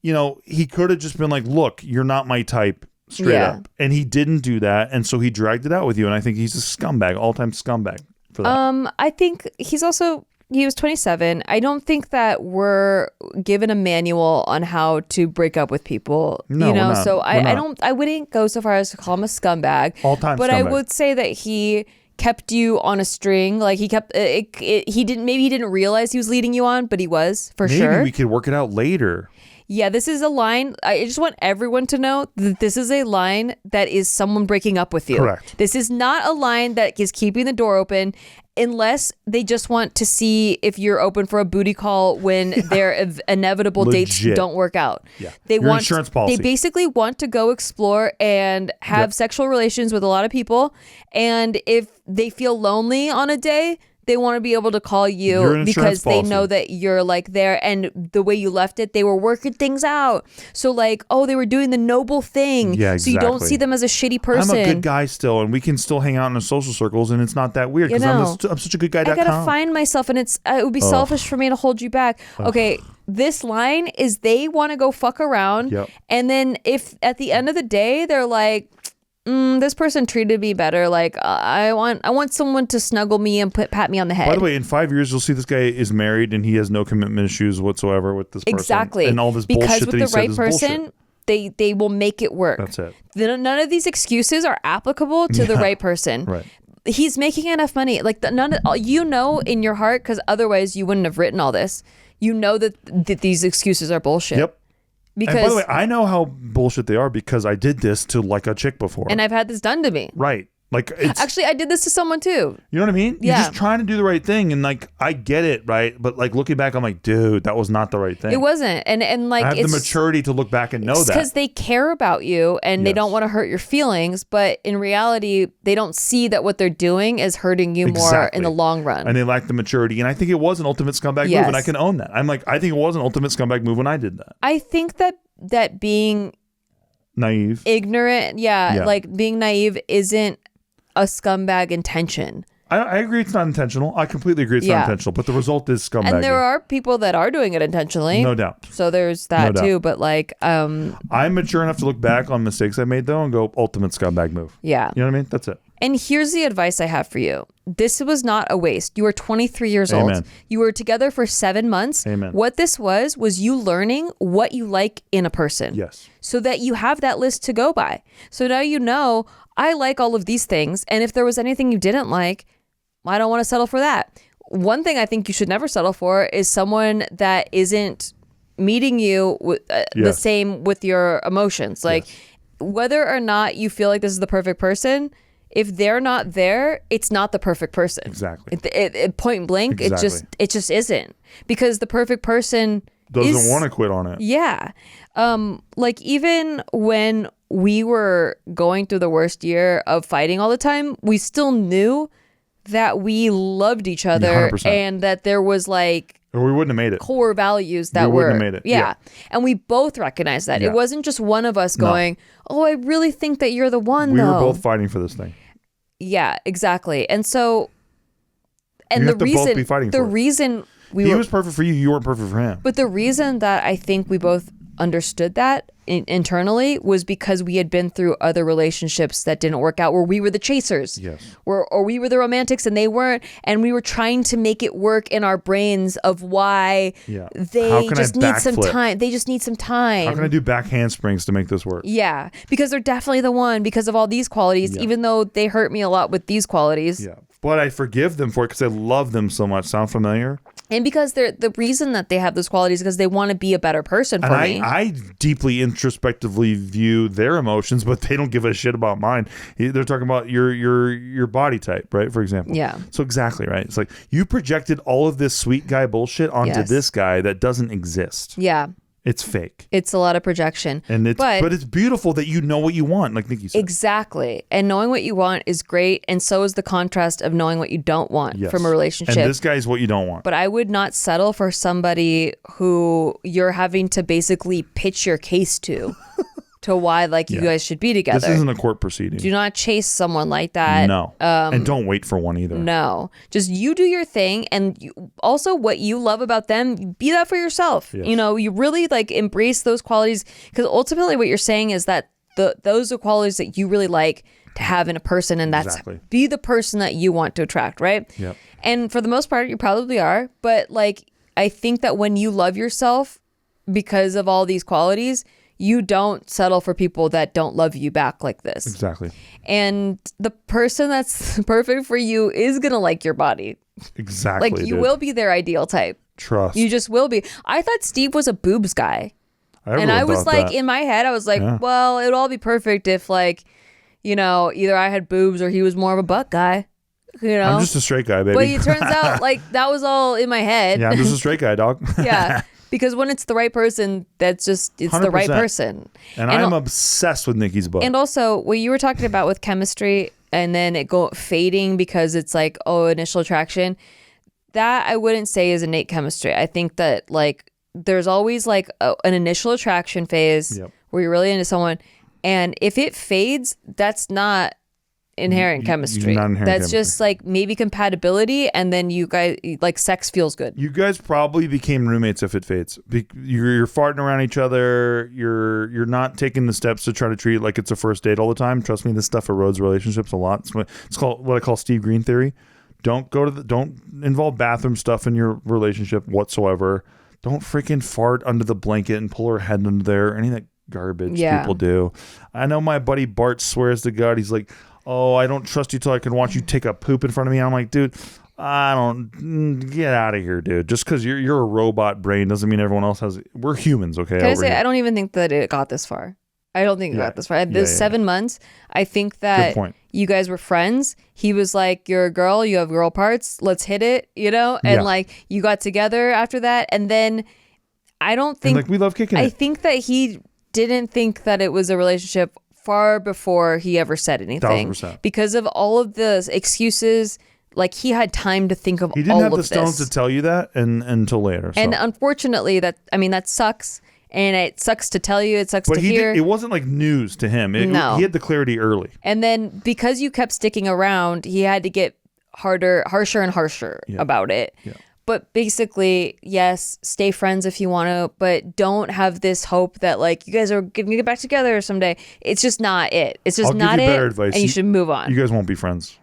you know, he could have just been like, look, you're not my type. Straight up. And he didn't do that. And so he dragged it out with you. And I think he's a scumbag, all-time scumbag for that. I think he was 27. I don't think that we're given a manual on how to break up with people. No, you know, we're not. so I wouldn't go so far as to call him a scumbag. All-time but scumbag. I would say that he kept you on a string. Like he kept he didn't realize he was leading you on, but he was for sure. Maybe we could work it out later. Yeah, this is a line. I just want everyone to know that this is a line that is someone breaking up with you. Correct. This is not a line that is keeping the door open unless they just want to see if you're open for a booty call when their inevitable dates don't work out. Yeah. They Your insurance policy. They basically want to go explore and have sexual relations with a lot of people. And if they feel lonely on a day, they want to be able to call you because they know that you're like there, and the way you left it, they were working things out. So like, oh, they were doing the noble thing. Yeah, exactly. So you don't see them as a shitty person. I'm a good guy still, and we can still hang out in the social circles, and it's not that weird because I'm such a good guy. I gotta find myself, and it would be selfish for me to hold you back. Okay, this line is they want to go fuck around, and then if at the end of the day they're like, this person treated me better. Like I want someone to snuggle me and pat me on the head. By the way, in 5 years, you'll see this guy is married and he has no commitment issues whatsoever with this person. Exactly. And all this because bullshit with that he the right said person, they will make it work. That's it. None of these excuses are applicable to the right person. Right. He's making enough money. Like you know in your heart, because otherwise you wouldn't have written all this. You know that these excuses are bullshit. Yep. Because, and by the way, I know how bullshit they are because I did this to like a chick before. And I've had this done to me. Right. Like actually, I did this to someone too. You know what I mean? Yeah. You're just trying to do the right thing, and like I get it, right? But like looking back, I'm like, dude, that was not the right thing. It wasn't, and like I have the maturity to look back and know that because they care about you and they don't want to hurt your feelings. But in reality, they don't see that what they're doing is hurting you more in the long run. And they lack the maturity. And I think it was an ultimate scumbag move, and I can own that. I'm like, I think it was an ultimate scumbag move when I did that. I think that being naive, ignorant, like being naive isn't a scumbag intention. I agree it's not intentional. I completely agree it's not intentional, but the result is scumbag. And there are people that are doing it intentionally. No doubt. So there's that too, but like I'm mature enough to look back on mistakes I made though and go ultimate scumbag move. Yeah. You know what I mean? That's it. And here's the advice I have for you. This was not a waste. You were 23 years old. You were together for 7 months. Amen. What this was you learning what you like in a person. Yes. So that you have that list to go by. So now you know, I like all of these things. And if there was anything you didn't like, I don't want to settle for that. One thing I think you should never settle for is someone that isn't meeting you with, the same with your emotions. Like whether or not you feel like this is the perfect person, if they're not there, it's not the perfect person. Exactly. Point blank, it just isn't. Because the perfect person doesn't want to quit on it. Yeah. Like even when we were going through the worst year of fighting all the time, we still knew that we loved each other 100%. And that there was like or we wouldn't have made it. Core values that we wouldn't have made it. Yeah. And we both recognized that. It wasn't just one of us going, oh, I really think that you're the one, we though. We were both fighting for this thing. Yeah, exactly. And so, and you have to both be fighting for it. He was perfect for you. You weren't perfect for him. But the reason that I think we both understood that internally was because we had been through other relationships that didn't work out, where we were the chasers, or we were the romantics and they weren't, and we were trying to make it work in our brains of why they just need some time. They just need some time. How can I do back handsprings to make this work? Yeah, because they're definitely the one because of all these qualities, even though they hurt me a lot with these qualities. Yeah, but I forgive them for it because I love them so much. Sound familiar? And because they're the reason that they have those qualities is because they want to be a better person for me. I deeply introspectively view their emotions, but they don't give a shit about mine. They're talking about your body type, right? For example. Yeah. So exactly, right? It's like you projected all of this sweet guy bullshit onto this guy that doesn't exist. Yeah. It's fake. It's a lot of projection. But it's beautiful that you know what you want, like Nikki said. Exactly. And knowing what you want is great. And so is the contrast of knowing what you don't want from a relationship. And this guy is what you don't want. But I would not settle for somebody who you're having to basically pitch your case to why you guys should be together. This isn't a court proceeding. Do not chase someone like that. No. And don't wait for one either. No. Just you do your thing, and also what you love about them, be that for yourself. Yes. You really embrace those qualities, because ultimately what you're saying is that those are qualities that you really like to have in a person, and that's be the person that you want to attract, right? Yep. And for the most part, you probably are. But I think that when you love yourself because of all these qualities, you don't settle for people that don't love you back like this. Exactly. And the person that's perfect for you is going to like your body. Exactly. You will be their ideal type. Trust. You just will be. I thought Steve was a boobs guy. I was in my head, I was well, it would all be perfect if either I had boobs or he was more of a butt guy. I'm just a straight guy, baby. But it turns out that was all in my head. Yeah, I'm just a straight guy, dog. Yeah. Because when it's the right person, it's 100%. The right person. And I'm obsessed with Nikki's butt. And also, what you were talking about with chemistry and then it fading because it's initial attraction, that I wouldn't say is innate chemistry. I think that there's always an initial attraction phase where you're really into someone. And if it fades, that's not inherent chemistry. That's just maybe compatibility, and then you guys sex feels good. You guys probably became roommates if it fades. You're farting around each other. You're not taking the steps to try to treat it like it's a first date all the time. Trust me, this stuff erodes relationships a lot. It's called what I call Steve Green theory. Don't involve bathroom stuff in your relationship whatsoever. Don't freaking fart under the blanket and pull her head under there. Any of that garbage people do. I know my buddy Bart swears to God, he's like, oh, I don't trust you till I can watch you take a poop in front of me. I'm like, dude, get out of here, dude. Just because you're a robot brain doesn't mean everyone else has. We're humans, okay? Can I say, I don't even think that it got this far. I don't think it got this far. This 7 months, I think that you guys were friends. He was like, you're a girl, you have girl parts, let's hit it, and you got together after that. And then I don't think, and we love kicking it. I think that he didn't think that it was a relationship far before he ever said anything. 1,000%. Because of all of the excuses, he had time to think of all of this. He didn't have the stones to tell you that until later. So. And unfortunately, that sucks. And it sucks to tell you. It sucks to hear. It wasn't news to him. No. He had the clarity early. And then because you kept sticking around, he had to get harsher and harsher about it. Yeah. But basically, yes, stay friends if you want to, but don't have this hope that you guys are going to get back together someday. It's just not it. It's just not it. I'll give you better advice. And you should move on. You guys won't be friends.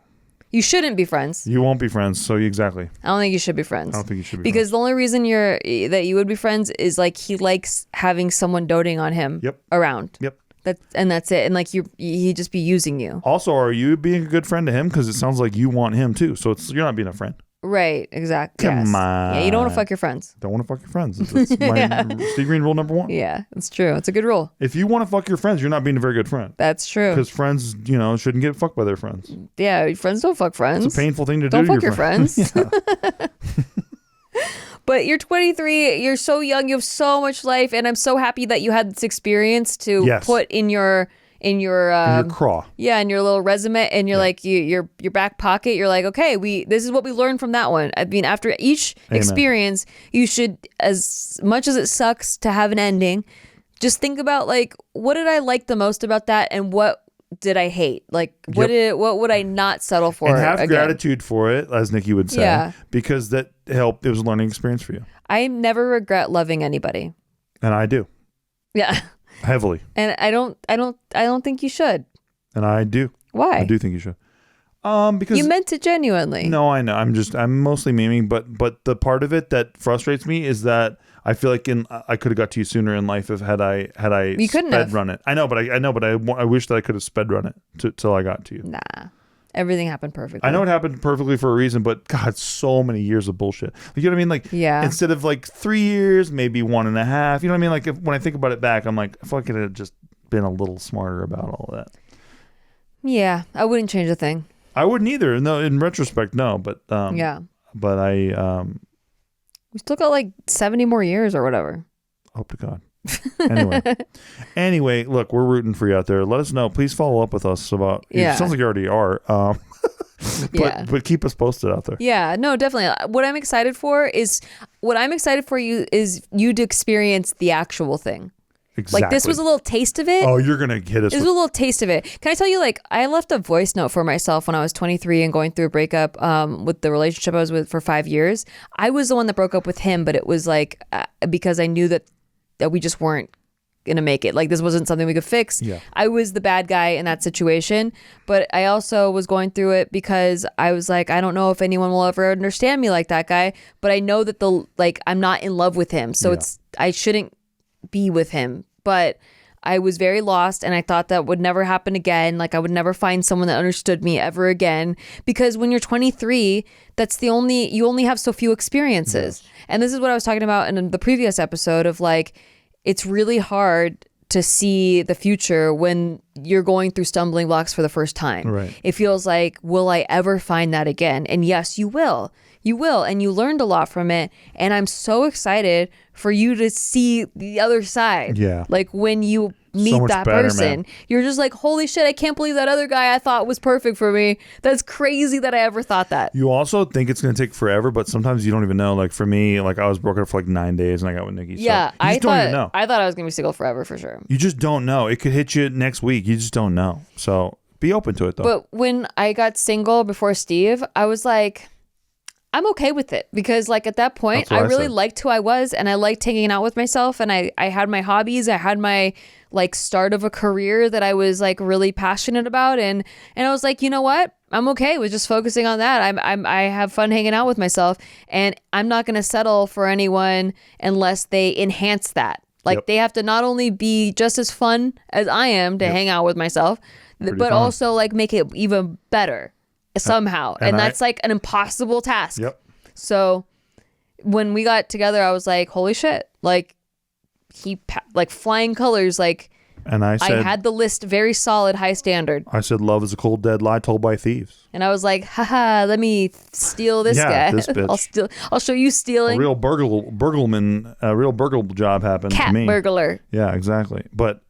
You shouldn't be friends. You won't be friends. So exactly. I don't think you should be friends. I don't think you should be because friends. The only reason you would be friends is he likes having someone doting on him around. Yep. That's it. And he'd just be using you. Also, are you being a good friend to him? Because it sounds like you want him too. So you're not being a friend. Right, exactly. Come on. Yeah, you don't want to fuck your friends. Don't want to fuck your friends. That's my Steve Green rule number 1. Yeah, it's true. It's a good rule. If you want to fuck your friends, you're not being a very good friend. That's true. Because friends, shouldn't get fucked by their friends. Yeah, friends don't fuck friends. It's a painful thing to do. Don't fuck your friends. But you're 23. You're so young. You have so much life, and I'm so happy that you had this experience to put in your craw. Yeah, in your little resume, and you're your back pocket. You're like, okay, this is what we learned from that one. I mean, after each experience, you should, as much as it sucks to have an ending, just think about what did I like the most about that, and what did I hate? What would I not settle for? And have gratitude for it, as Nikki would say, because that helped. It was a learning experience for you. I never regret loving anybody, and I do. Yeah. Heavily. And I don't think you should. And I do. Why? I do think you should. Because you meant it genuinely. No, I know. I'm mostly memeing, but the part of it that frustrates me is that I feel like I could have got to you sooner in life had I you couldn't sped run it. I know, but I wish that I could have sped run it till I got to you. Nah. Everything happened perfectly. I know it happened perfectly for a reason, but God, so many years of bullshit. You know what I mean? Instead of 3 years, maybe 1.5. You know what I mean? When I think about it back, I'm like, if I could have just been a little smarter about all of that. Yeah, I wouldn't change a thing. I wouldn't either. No, in retrospect, no. But But we still got 70 more years or whatever. Hope to God. Anyway, look, we're rooting for you out there. Let us know. Please follow up with us about. It sounds like you already are. But keep us posted out there. Yeah, no, definitely. What I'm excited for you is you to experience the actual thing. Exactly. Like this was a little taste of it. Oh, you're gonna hit us. This was a little taste of it. Can I tell you? Like I left a voice note for myself when I was 23 and going through a breakup with the relationship I was with for 5 years. I was the one that broke up with him, but it was like because I knew that we just weren't gonna make it. Like this wasn't something we could fix. Yeah. I was the bad guy in that situation, but I also was going through it because I was like, I don't know if anyone will ever understand me like that guy, but I know that I'm not in love with him, so I shouldn't be with him. But I was very lost, and I thought that would never happen again. Like I would never find someone that understood me ever again, because when you're 23, you only have so few experiences. Yes. And this is what I was talking about in the previous episode of like, it's really hard to see the future when you're going through stumbling blocks for the first time. Right. It feels like, will I ever find that again? And yes, you will. You will. And you learned a lot from it. And I'm so excited for you to see the other side. Yeah. Like when you meet that better, person, man. You're just like, holy shit, I can't believe that other guy I thought was perfect for me. That's crazy that I ever thought that. You also think it's going to take forever, but sometimes you don't even know. Like for me, like I was broken up for like 9 days and I got with Nikki. Yeah. So I don't even know. I thought I was going to be single forever for sure. You just don't know. It could hit you next week. You just don't know. So be open to it though. But when I got single before Steve, I was like, I'm okay with it, because like at that point I really liked who I was, and I liked hanging out with myself, and I had my hobbies. I had my like start of a career that I was like really passionate about, and I was like, you know what? I'm okay with just focusing on that. I have fun hanging out with myself, and I'm not going to settle for anyone unless they enhance that. Like they have to not only be just as fun as I am to hang out with myself, but also like make it even better somehow. And that's like an impossible task. Yep. So when we got together, I was like, holy shit. Like like flying colors. Like, and I had the list very solid, high standard. I said, love is a cold, dead lie told by thieves. And I was like, haha, let me steal this guy. This bitch. I'll show you stealing. A real burgle job happened to me. Cat burglar. Yeah, exactly. But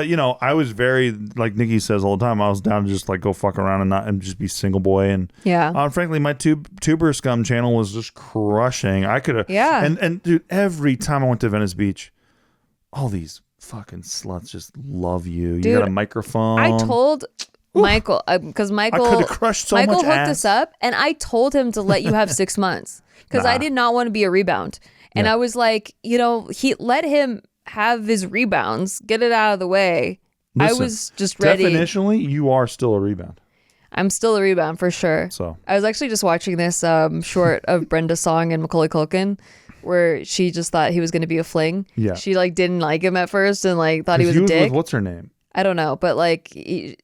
you know, I was very, like Nikki says all the time, I was down to just like go fuck around and just be single boy. And frankly, my tuber scum channel was just crushing. I could have, and dude, every time I went to Venice Beach, all these fucking sluts just love you. You got a microphone. I told Michael, because Michael, I could have crushed so Michael much hooked ass. us up, and I told him to let you have 6 months because I did not want to be a rebound. And I was like, you know, let him have his rebounds, get it out of the way. Listen, I was just ready. Definitionally, you are still a rebound. I'm still a rebound for sure. So I was actually just watching this short of Brenda Song and Macaulay Culkin, where she just thought he was going to be a fling. Yeah, she like didn't like him at first and like thought he was a dick. What's her name? I don't know, but like she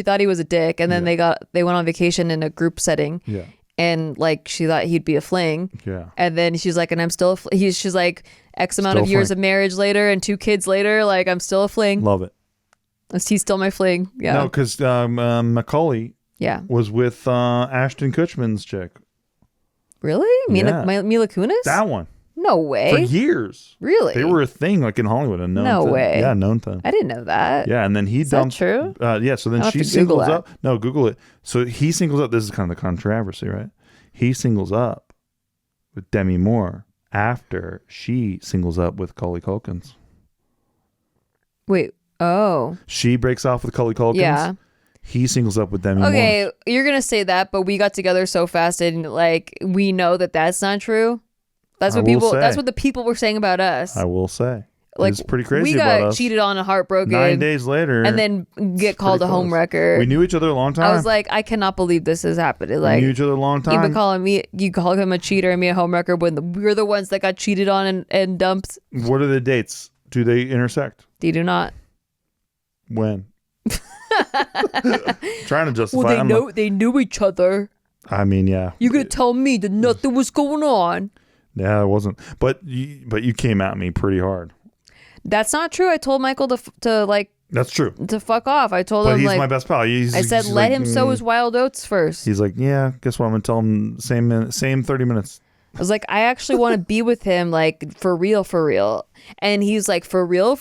thought he was a dick, and then they went on vacation in a group setting. Yeah. And like she thought he'd be a fling. Yeah. And then she's like, and I'm still she's like, X amount of years of marriage later and 2 kids later, like I'm still a fling. Love it. He's still my fling. Yeah. No, because Macaulay was with Ashton Kutcher's chick. Really? Mila Kunis? That one. No way. For years. Really? They were a thing like in Hollywood. No way. Yeah, known thing. I didn't know that. Yeah, and then he dumped. Is that true? Yeah, so then she singles up. No, Google it. So he singles up. This is kind of the controversy, right? He singles up with Demi Moore after she singles up with Macaulay Culkin. Wait. Oh. She breaks off with Macaulay Culkin. Yeah. He singles up with Demi Moore. Okay, you're going to say that, but we got together so fast and like we know that that's not true. That's what the people were saying about us. I will say. Like, it's pretty crazy we got cheated on and heartbroken 9 days later. And then get called a homewrecker. We knew each other a long time. I was like, I cannot believe this is happening. Like, we knew each other a long time. You call him a cheater and me a homewrecker when we're the ones that got cheated on and dumped. What are the dates? Do they intersect? They do not. When? Trying to justify. Well, they knew each other. I mean, yeah. You're gonna tell me that nothing was going on? Yeah, it wasn't. But you came at me pretty hard. That's not true. I told Michael to like. That's true. To fuck off. I told him he's like, my best pal. I said let him sow his wild oats first. He's like, yeah. Guess what? I'm gonna tell him same 30 minutes. I was like, I actually want to be with him, like, for real. And he's like, for real?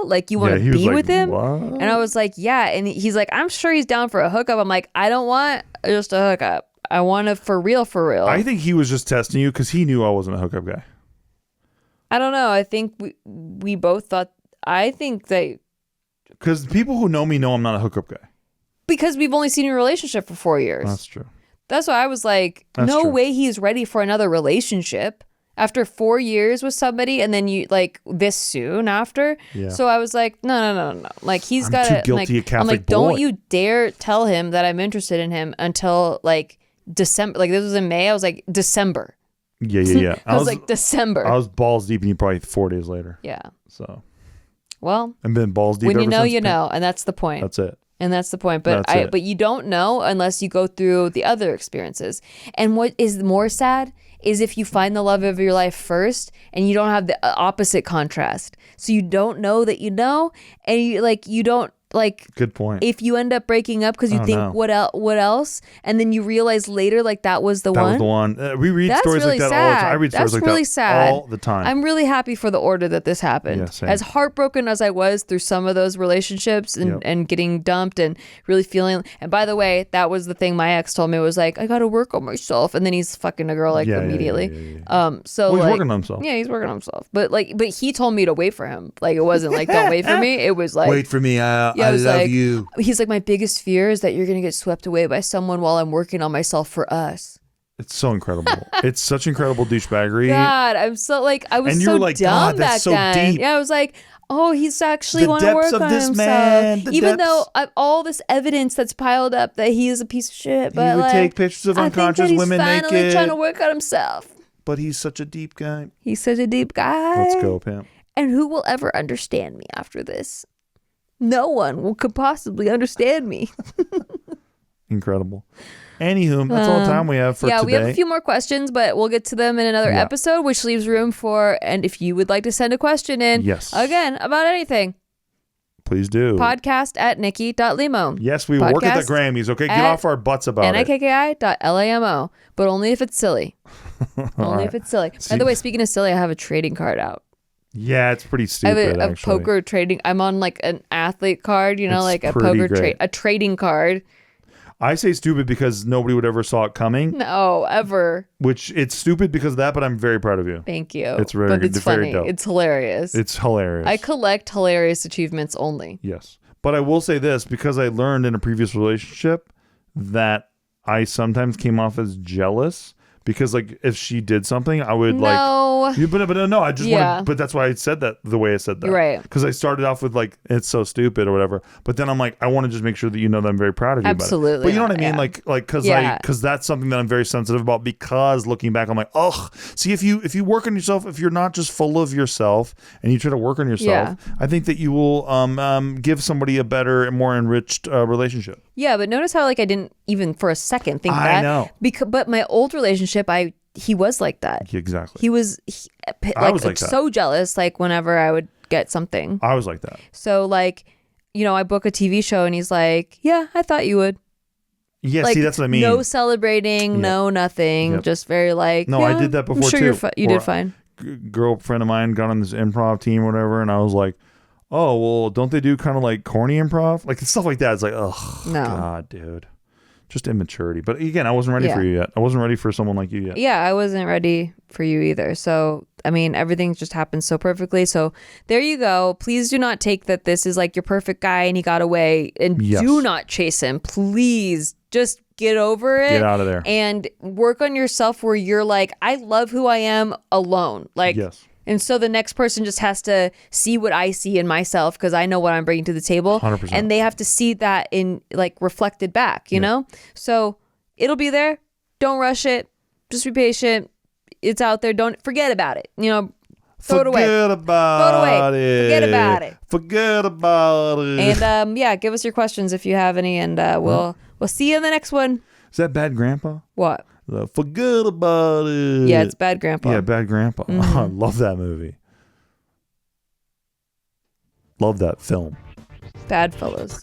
Like, you want to be with him? What? And I was like, yeah. And he's like, I'm sure he's down for a hookup. I'm like, I don't want just a hookup. I want a for real. I think he was just testing you because he knew I wasn't a hookup guy. I don't know. I think we both thought, I think that. Because people who know me know I'm not a hookup guy. Because we've only seen your relationship for 4 years. That's true. That's why I was like, no way he's ready for another relationship after 4 years with somebody, and then you like this soon after. Yeah. So I was like, no. Like he's got to. I'm like, don't you dare tell him that I'm interested in him until like December. Like this was in May. I was like December. Yeah. I was like December. I was balls deep, and you probably 4 days later. Yeah. So. Well. And then balls deep. When you know, you know, and that's the point. That's it. And that's the point. But you don't know unless you go through the other experiences. And what is more sad is if you find the love of your life first and you don't have the opposite contrast. So you don't know that you know, and you don't like. Good point. If you end up breaking up because you think what else, and then you realize later like that was the one. That was the one. We read stories like that all the time. I read stories like that all the time. I'm really happy for the order that this happened. Yeah, as heartbroken as I was through some of those relationships and getting dumped and really feeling. And by the way, that was the thing my ex told me, was like, I got to work on myself. And then he's fucking a girl immediately. So he's working on himself. Yeah, he's working on himself. But he told me to wait for him. Like it wasn't like don't wait for me. It was like wait for me. I love you. He's like, my biggest fear is that you're going to get swept away by someone while I'm working on myself for us. It's so incredible. It's such incredible douchebaggery. God, I'm so like, I was so like, dumb back so then. Deep. Yeah, I was like, oh, he's actually want to work on himself. Even though all this evidence that's piled up that he is a piece of shit. But he would take pictures of unconscious women naked. He's finally trying to work on himself. But he's such a deep guy. He's such a deep guy. Let's go, pimp. And who will ever understand me after this? No one could possibly understand me. Incredible. Anywho, that's all the time we have for today. Yeah, we have a few more questions, but we'll get to them in another episode, which leaves room for, and if you would like to send a question in, again, about anything, please do. podcast@nikki.limo. Yes, we work at the Grammys, okay? Get off our butts about it. nikki.lamo, but only if it's silly. Only if it's silly. By the way, speaking of silly, I have a trading card out. Yeah, it's pretty stupid. I have a poker trading. I'm on like an athlete card, like a poker a trading card. I say stupid because nobody would ever saw it coming. No, ever. Which it's stupid because of that, but I'm very proud of you. Thank you. It's very good. It's funny. It's hilarious. It's hilarious. I collect hilarious achievements only. Yes. But I will say this, because I learned in a previous relationship that I sometimes came off as jealous. Because like if she did something, I would but no, I just want to, but that's why I said that the way I said that. Right. Because I started off with like, it's so stupid or whatever. But then I'm like, I want to just make sure that you know that I'm very proud of you. Absolutely. About it. But you know what I mean? Yeah. Because that's something that I'm very sensitive about, because looking back, I'm like, see, if you work on yourself, if you're not just full of yourself and you try to work on yourself, I think that you will give somebody a better and more enriched relationship. Yeah, but notice how like I didn't even for a second think that. I know. But my old relationship, he was like that. Exactly. He was like so jealous. Like whenever I would get something, I was like that. So like, I book a TV show and he's like, "Yeah, I thought you would." Yeah, see, that's what I mean. No celebrating, no nothing. Just very like. No, I did that before I'm sure too. You did fine. Girlfriend of mine got on this improv team or whatever, and I was like, oh, well, don't they do kind of like corny improv? Like stuff like that. It's like, God, dude. Just immaturity. But again, I wasn't ready for you yet. I wasn't ready for someone like you yet. Yeah, I wasn't ready for you either. So, I mean, everything just happened so perfectly. So there you go. Please do not take that this is like your perfect guy and he got away. And do not chase him. Please just get over it. Get out of there. And work on yourself where you're like, I love who I am alone. Like, and so the next person just has to see what I see in myself, because I know what I'm bringing to the table. 100%. And they have to see that in like reflected back, you know? So it'll be there. Don't rush it. Just be patient. It's out there. Don't forget about it. Throw it away. Forget about it. And give us your questions if you have any, and we'll see you in the next one. Is that Bad Grandpa? What? Forget about it. Yeah, it's Bad Grandpa. Yeah, Bad Grandpa. Mm-hmm. I love that movie. Love that film. Bad Fellows.